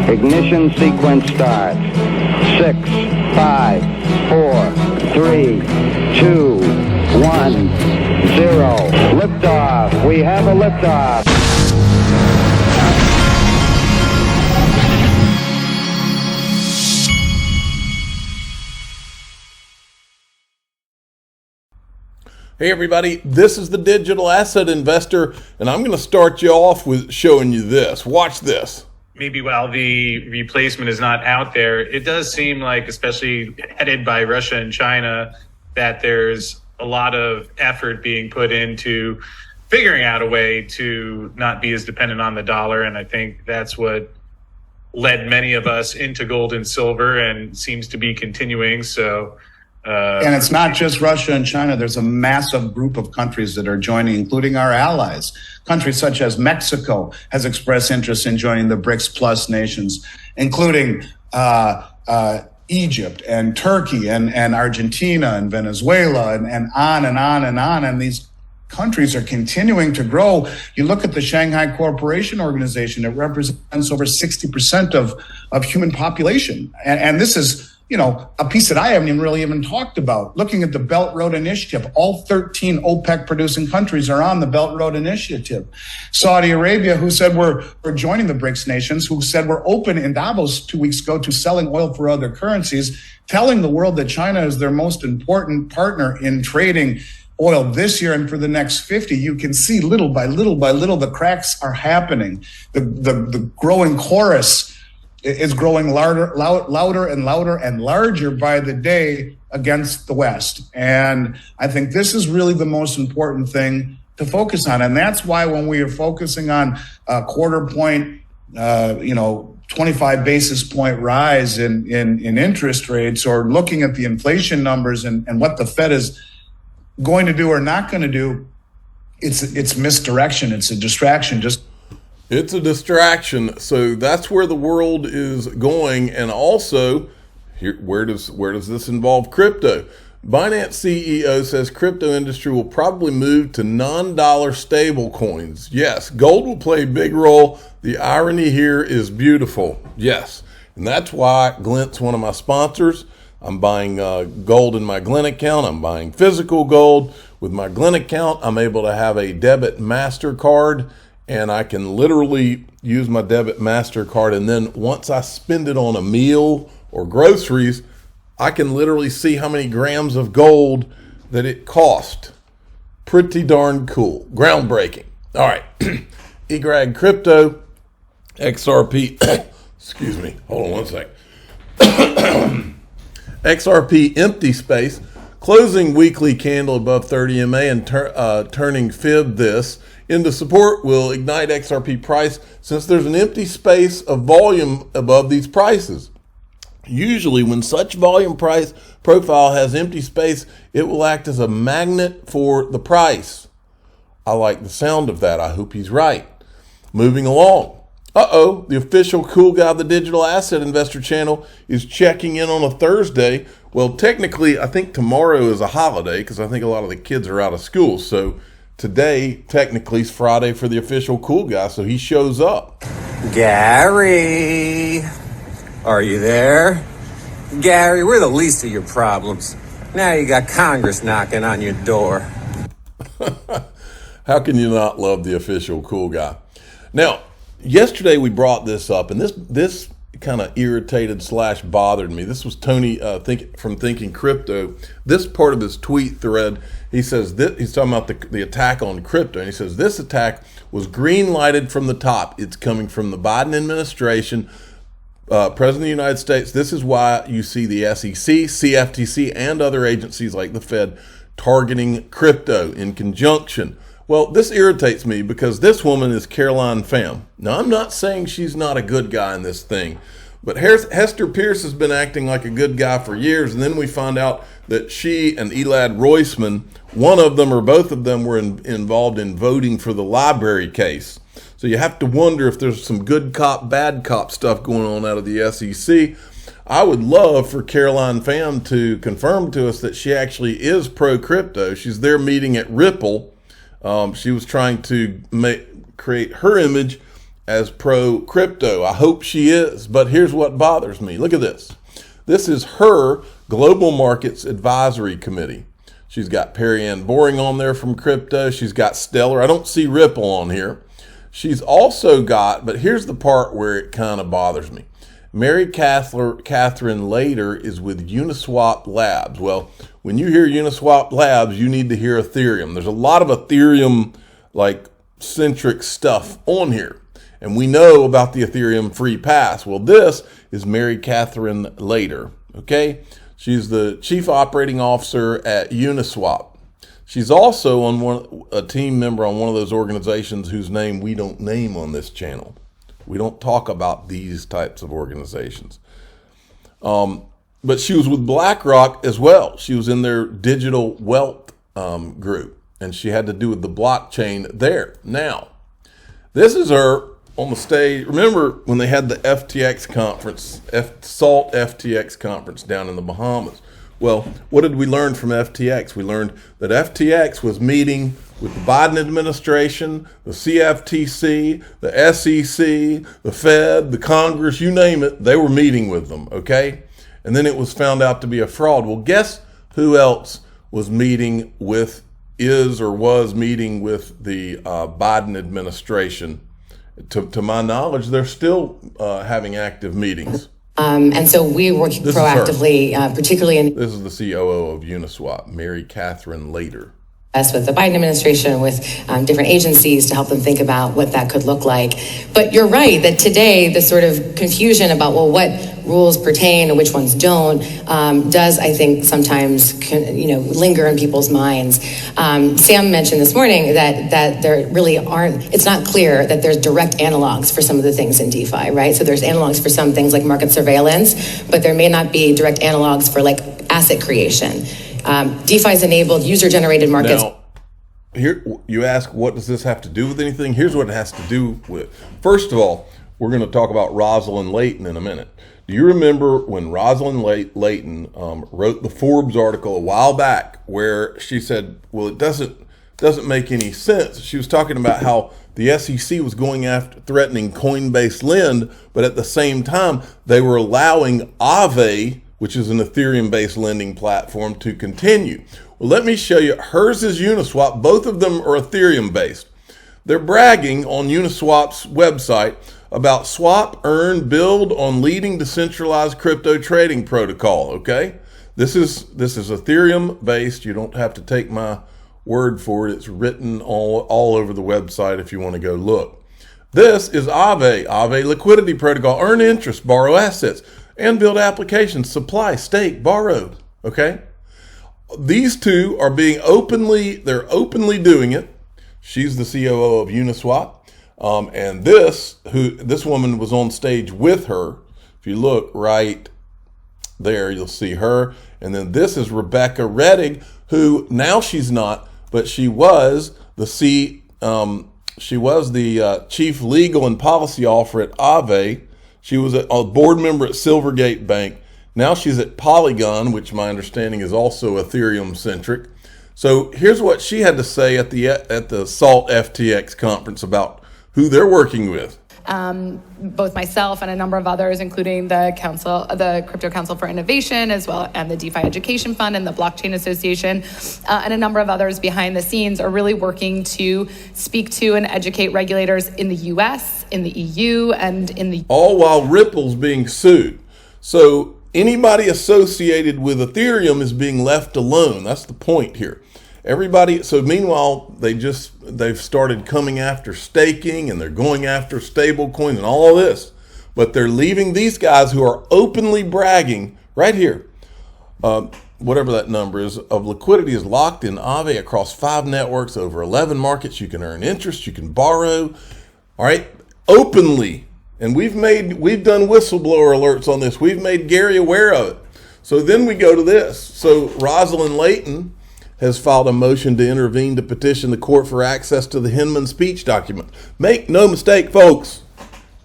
Ignition sequence starts. 6, 5, 4, 3, 2, 1, 0. Liftoff. We have a liftoff. Hey everybody, this is the Digital Asset Investor, and I'm going to start you off with showing you this. Watch this. Maybe while the replacement is not out there, it does seem like, especially headed by Russia and China, that there's a lot of effort being put into figuring out a way to not be as dependent on the dollar. And I think that's what led many of us into gold and silver and seems to be continuing. So, and it's not just Russia and China. There's a massive group of countries that are joining, including our allies. Countries such as Mexico has expressed interest in joining the BRICS Plus nations, including Egypt and Turkey and Argentina and Venezuela and on and on and on. And these countries are continuing to grow. You look at the Shanghai Cooperation Organization, it represents over 60% of human population. And this is, you know, a piece that I haven't even talked about. Looking at the Belt Road Initiative, all 13 OPEC producing countries are on the Belt Road Initiative. Saudi Arabia, who said we're joining the BRICS nations, who said we're open in Davos 2 weeks ago to selling oil for other currencies, telling the world that China is their most important partner in trading oil this year and for the next 50. You can see little by little by little, the cracks are happening. The growing chorus is growing louder and louder and larger by the day against the West. And I think this is really the most important thing to focus on. And that's why when we are focusing on a quarter point, 25 basis point rise in interest rates, or looking at the inflation numbers and what the Fed is going to do or not going to do, it's misdirection. It's a distraction. It's a distraction. So that's where the world is going. And also, here, where does this involve crypto? Binance CEO says crypto industry will probably move to non-dollar stable coins. Yes, gold will play a big role. The irony here is beautiful. Yes. And that's why Glint's one of my sponsors. I'm buying gold in my Glint account. I'm buying physical gold. With my Glint account, I'm able to have a debit MasterCard, and I can literally use my debit MasterCard. And then once I spend it on a meal or groceries, I can literally see how many grams of gold that it cost. Pretty darn cool. Groundbreaking. All right. eGrag Crypto, XRP. Excuse me. Hold on one sec. XRP empty space. Closing weekly candle above 30 MA and turning fib this into support will ignite XRP price, since there's an empty space of volume above these prices. Usually when such volume price profile has empty space, it will act as a magnet for the price. I like the sound of that. I hope he's right. Moving along. The official cool guy of the Digital Asset Investor channel is checking in on a Thursday. Well, technically, I think tomorrow is a holiday because I think a lot of the kids are out of school. So today, technically, is Friday for the official cool guy, so he shows up. Gary, are you there? Gary, we're the least of your problems. Now you got Congress knocking on your door. How can you not love the official cool guy? Now, yesterday we brought this up, and this kind of irritated / bothered me. This was Tony from Thinking Crypto. This part of his tweet thread, he says he's talking about the attack on crypto, and he says this attack was green lighted from the top. It's coming from the Biden administration, President of the United States. This is why you see the SEC, CFTC, and other agencies like the Fed targeting crypto in conjunction. Well, this irritates me because this woman is Caroline Pham. Now, I'm not saying she's not a good guy in this thing, but Hester Pierce has been acting like a good guy for years, and then we find out that she and Elad Roisman, one of them or both of them, were involved in voting for the library case. So you have to wonder if there's some good cop, bad cop stuff going on out of the SEC. I would love for Caroline Pham to confirm to us that she actually is pro-crypto. She's there meeting at Ripple. She was trying to create her image as pro crypto. I hope she is, but here's what bothers me. Look at this. This is her Global Markets Advisory Committee. She's got Perry Ann Boring on there from crypto. She's got Stellar. I don't see Ripple on here. She's also got, but here's the part where it kind of bothers me. Mary Catherine Lader is with Uniswap Labs. Well, when you hear Uniswap Labs, you need to hear Ethereum. There's a lot of Ethereum centric stuff on here. And we know about the Ethereum free pass. Well, this is Mary Catherine Lader, okay? She's the chief operating officer at Uniswap. She's also a team member on one of those organizations whose name we don't name on this channel. We don't talk about these types of organizations. But she was with BlackRock as well. She was in their digital wealth group, and she had to do with the blockchain there. Now, this is her on the stage. Remember when they had the FTX conference, SALT FTX conference down in the Bahamas? Well, what did we learn from FTX? We learned that FTX was meeting with the Biden administration, the CFTC, the SEC, the Fed, the Congress, you name it, they were meeting with them, okay? And then it was found out to be a fraud. Well, guess who else was meeting with, was meeting with the Biden administration? To my knowledge, they're still having active meetings. And so we're working proactively, particularly in... This is the COO of Uniswap, Mary Catherine Lader. With the Biden administration, with different agencies to help them think about what that could look like. But you're right that today the sort of confusion about, well, what rules pertain and which ones don't, does, I think, sometimes linger in people's minds. Sam mentioned this morning that there really aren't, it's not clear that there's direct analogs for some of the things in DeFi, right? So there's analogs for some things like market surveillance, but there may not be direct analogs for like asset creation. DeFi's enabled user-generated markets. Now, here you ask, what does this have to do with anything? Here's what it has to do with. First of all, we're going to talk about Rosalind Layton in a minute. Do you remember when Rosalind Layton wrote the Forbes article a while back where she said, well, it doesn't make any sense. She was talking about how the SEC was going after threatening Coinbase Lend, but at the same time, they were allowing Aave, which is an Ethereum-based lending platform, to continue. Well, let me show you. Hers is Uniswap. Both of them are Ethereum-based. They're bragging on Uniswap's website about swap, earn, build on leading decentralized crypto trading protocol, okay? This is Ethereum-based. You don't have to take my word for it. It's written all over the website if you want to go look. This is Aave liquidity protocol. Earn interest, borrow assets, and build applications, supply, stake, borrow, okay? These two are they're openly doing it. She's the COO of Uniswap. And this woman was on stage with her. If you look right there, you'll see her. And then this is Rebecca Rettig, who now she's not, but she was the chief legal and policy officer at Aave. She was a board member at Silvergate Bank. Now she's at Polygon, which my understanding is also Ethereum-centric. So here's what she had to say at the SALT FTX conference about who they're working with. Both myself and a number of others, including the Crypto Council for Innovation, as well, and the DeFi Education Fund and the Blockchain Association, and a number of others behind the scenes are really working to speak to and educate regulators in the US, in the EU, and in the... All while Ripple's being sued. So anybody associated with Ethereum is being left alone. That's the point here. So meanwhile, they've started coming after staking and they're going after stable coins and all of this, but they're leaving these guys who are openly bragging right here. Whatever that number is of liquidity is locked in Aave across 5 networks, over 11 markets. You can earn interest, you can borrow, all right, openly. And we've done whistleblower alerts on this. We've made Gary aware of it. So then we go to this. So Rosalind Layton has filed a motion to intervene to petition the court for access to the Hinman speech document. Make no mistake, folks,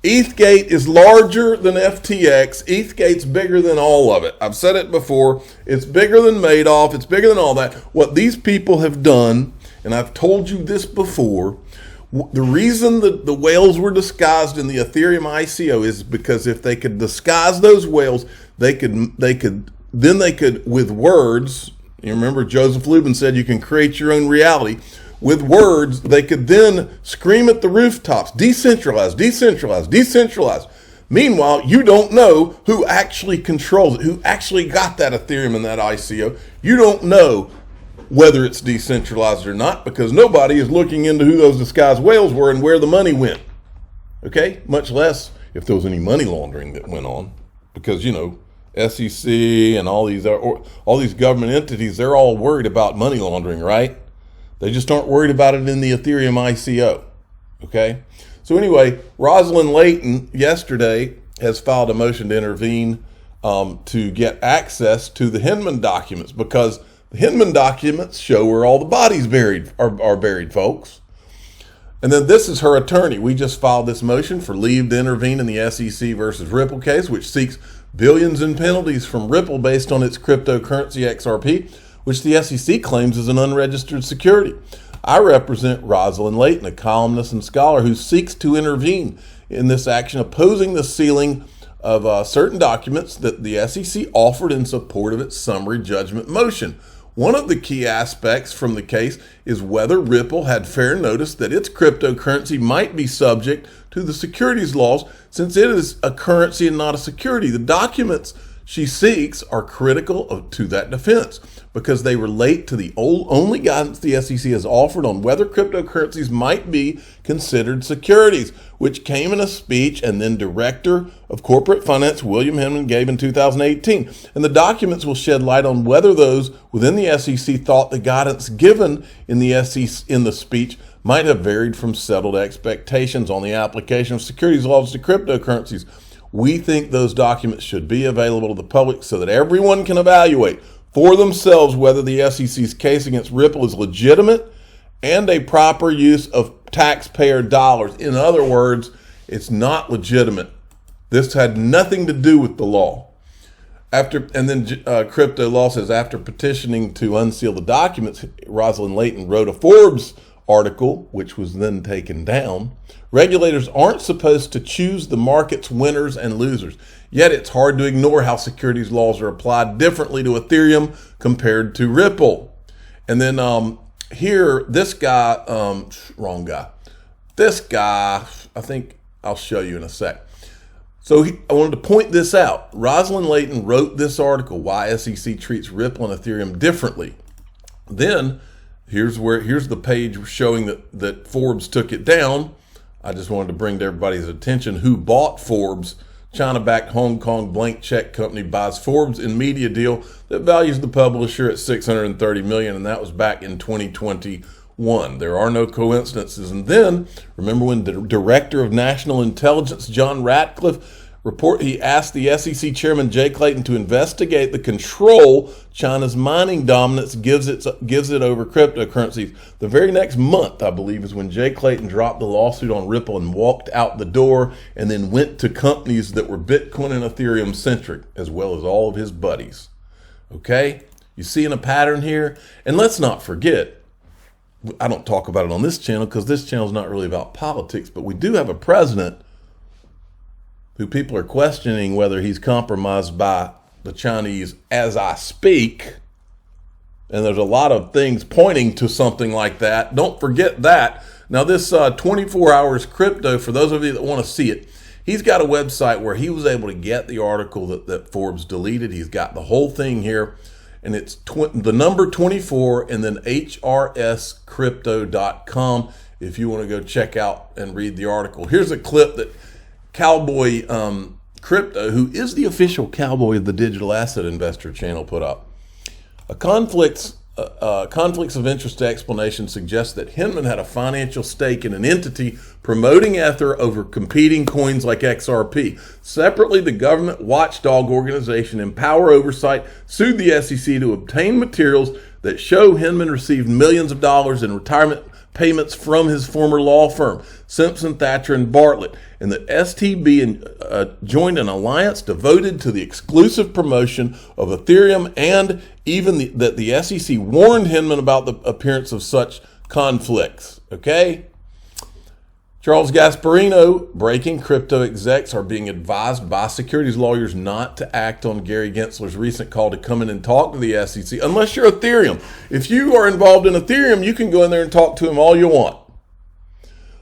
ETHgate is larger than FTX. ETHgate's bigger than all of it. I've said it before. It's bigger than Madoff. It's bigger than all that. What these people have done, and I've told you this before, The reason that the whales were disguised in the Ethereum ICO is because if they could disguise those whales, they could with words. You remember Joseph Lubin said you can create your own reality. With words, they could then scream at the rooftops, decentralized, decentralized, decentralized. Meanwhile, you don't know who actually controls it, who actually got that Ethereum in that ICO. You don't know whether it's decentralized or not because nobody is looking into who those disguised whales were and where the money went. Okay? Much less if there was any money laundering that went on. Because, SEC and all these government entities, they're all worried about money laundering, right? They just aren't worried about it in the Ethereum ICO. Okay? So anyway, Rosalind Layton yesterday has filed a motion to intervene to get access to the Hinman documents because the Hinman documents show where all the bodies are buried, folks. And then this is her attorney. We just filed this motion for leave to intervene in the SEC versus Ripple case, which seeks billions in penalties from Ripple based on its cryptocurrency XRP, which the SEC claims is an unregistered security. I represent Rosalind Layton, a columnist and scholar who seeks to intervene in this action, opposing the sealing of certain documents that the SEC offered in support of its summary judgment motion. One of the key aspects from the case is whether Ripple had fair notice that its cryptocurrency might be subject to the securities laws since it is a currency and not a security. The documents she seeks are critical to that defense because they relate to the only guidance the SEC has offered on whether cryptocurrencies might be considered securities, which came in a speech and then Director of Corporate Finance William Hinman gave in 2018. And the documents will shed light on whether those within the SEC thought the guidance given in the speech might have varied from settled expectations on the application of securities laws to cryptocurrencies. We think those documents should be available to the public so that everyone can evaluate for themselves whether the SEC's case against Ripple is legitimate and a proper use of taxpayer dollars. In other words, it's not legitimate. This had nothing to do with the law. Crypto Law says after petitioning to unseal the documents, Rosalind Layton wrote a Forbes article, which was then taken down. Regulators aren't supposed to choose the market's winners and losers. Yet it's hard to ignore how securities laws are applied differently to Ethereum compared to Ripple. And then here, this guy, wrong guy. This guy, I think I'll show you in a sec. So I wanted to point this out. Rosalind Layton wrote this article, Why SEC Treats Ripple and Ethereum Differently. Then here's the page showing that Forbes took it down. I just wanted to bring to everybody's attention who bought Forbes. China-backed Hong Kong blank check company buys Forbes in media deal that values the publisher at $630 million, and that was back in 2021. There are no coincidences. And then, remember when the Director of National Intelligence, John Ratcliffe, he asked the SEC Chairman Jay Clayton to investigate the control China's mining dominance gives it over cryptocurrencies. The very next month, I believe, is when Jay Clayton dropped the lawsuit on Ripple and walked out the door and then went to companies that were Bitcoin and Ethereum centric, as well as all of his buddies. Okay? You seeing a pattern here? And let's not forget, I don't talk about it on this channel because this channel is not really about politics, but we do have a president who people are questioning whether he's compromised by the Chinese as I speak. And there's a lot of things pointing to something like that. Don't forget that. Now this 24 Hours Crypto, for those of you that want to see it, he's got a website where he was able to get the article that Forbes deleted. He's got the whole thing here. And it's the number 24 and then hrscrypto.com if you want to go check out and read the article. Here's a clip that Cowboy Crypto, who is the official cowboy of the Digital Asset Investor channel, put up. A conflicts of interest explanation suggests that Hinman had a financial stake in an entity promoting Ether over competing coins like XRP. Separately, the government watchdog organization Empower Oversight sued the SEC to obtain materials that show Hinman received millions of dollars in retirement payments from his former law firm, Simpson, Thacher, and Bartlett, and that STB joined an alliance devoted to the exclusive promotion of Ethereum, and even that the SEC warned Hinman about the appearance of such conflicts. Okay? Charles Gasparino, breaking: crypto execs are being advised by securities lawyers not to act on Gary Gensler's recent call to come in and talk to the SEC, unless you're Ethereum. If you are involved in Ethereum, you can go in there and talk to him all you want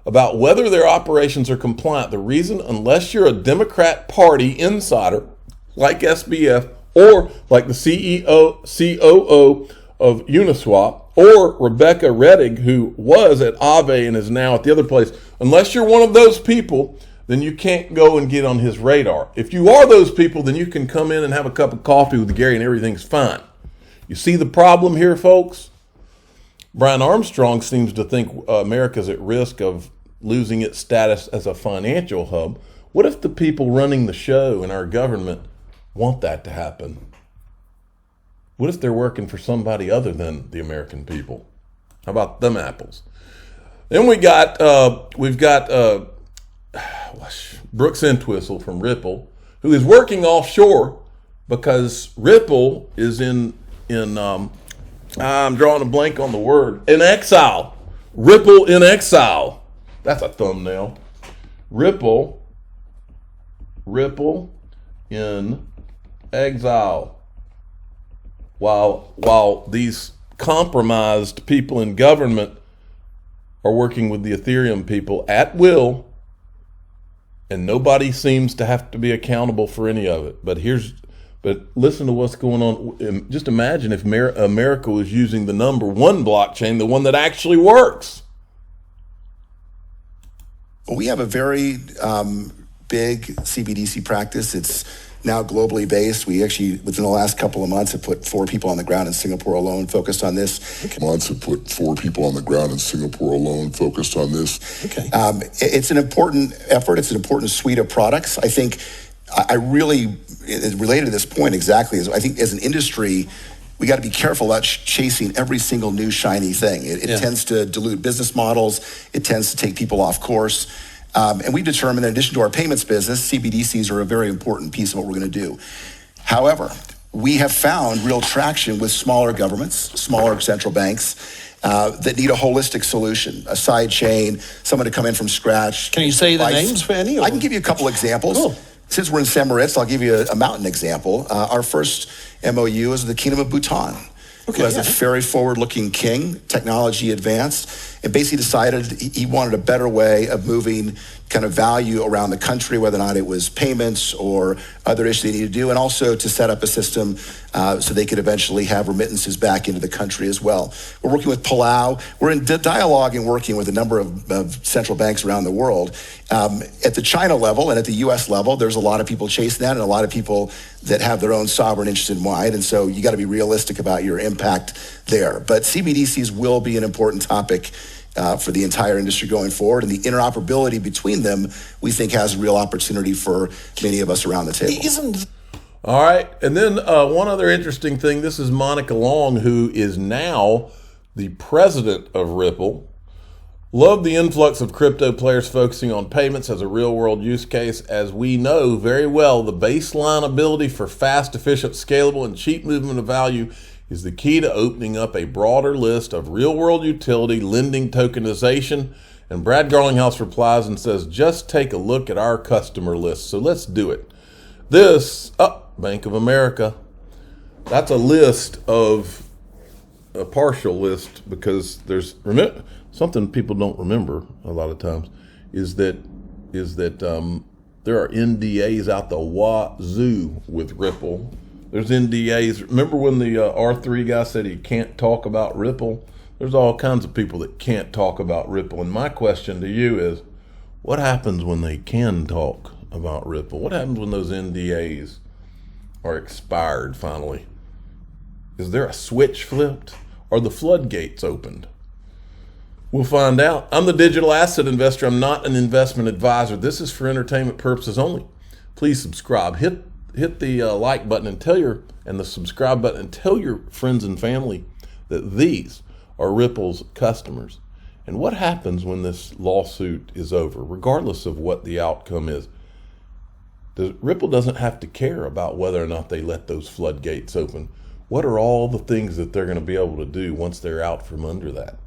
about whether their operations are compliant. The reason, unless you're a Democrat Party insider like SBF or like the COO of Uniswap, or Rebecca Rettig, who was at Aave and is now at the other place, unless you're one of those people, then you can't go and get on his radar. If you are those people, then you can come in and have a cup of coffee with Gary and everything's fine. You see the problem here, folks? Brian Armstrong seems to think America's at risk of losing its status as a financial hub. What if the people running the show in our government want that to happen? What if they're working for somebody other than the American people? How about them apples? Then we've got Brooks Entwistle from Ripple, who is working offshore because Ripple is in I'm drawing a blank on the word, in exile. Ripple in exile. That's a thumbnail. Ripple in exile. While these compromised people in government are working with the Ethereum people at will, and nobody seems to have to be accountable for any of it. But listen to what's going on. Just imagine if America was using the number one blockchain, the one that actually works. We have a very big CBDC practice. It's now globally based. We actually, within the last couple of months, have put 4 people on the ground in Singapore alone focused on this. Okay. It's an important effort. It's an important suite of products. I think I really, related to this point exactly, is I think as an industry, we got to be careful about chasing every single new shiny thing. It tends to dilute business models. It tends to take people off course. And we determined, in addition to our payments business, CBDCs are a very important piece of what we're going to do. However, we have found real traction with smaller governments, smaller central banks that need a holistic solution, a side chain, someone to come in from scratch. Can you say the names for any? I can give you a couple examples. Cool. Since we're in St. Moritz, I'll give you a mountain example. Our first MOU is with the Kingdom of Bhutan, who has a very forward-looking king, technology advanced, and basically decided he wanted a better way of moving kind of value around the country, whether or not it was payments or other issues they needed to do, and also to set up a system so they could eventually have remittances back into the country as well. We're working with Palau. We're in dialogue and working with a number of central banks around the world. At the China level and at the US level, there's a lot of people chasing that and a lot of people that have their own sovereign interest in mind. And so you got to be realistic about your impact there. But CBDCs will be an important topic for the entire industry going forward, and the interoperability between them, we think, has a real opportunity for many of us around the table. All right, and then one other interesting thing, this is Monica Long, who is now the president of Ripple. Love the influx of crypto players focusing on payments as a real-world use case. As we know very well, the baseline ability for fast, efficient, scalable, and cheap movement of value is the key to opening up a broader list of real-world utility, lending, tokenization. And Brad Garlinghouse replies and says, just take a look at our customer list. So let's do it. This, Bank of America, that's a list of, a partial list, because there's, something people don't remember a lot of times, is that there are NDAs out the wazoo with Ripple. There's NDAs. Remember when the R3 guy said he can't talk about Ripple? There's all kinds of people that can't talk about Ripple. And my question to you is, what happens when they can talk about Ripple? What happens when those NDAs are expired finally? Is there a switch flipped? Are the floodgates opened? We'll find out. I'm the digital asset investor. I'm not an investment advisor. This is for entertainment purposes only. Please subscribe. Hit the like button and the subscribe button and tell your friends and family that these are Ripple's customers. And what happens when this lawsuit is over, regardless of what the outcome is? Ripple doesn't have to care about whether or not they let those floodgates open. What are all the things that they're going to be able to do once they're out from under that?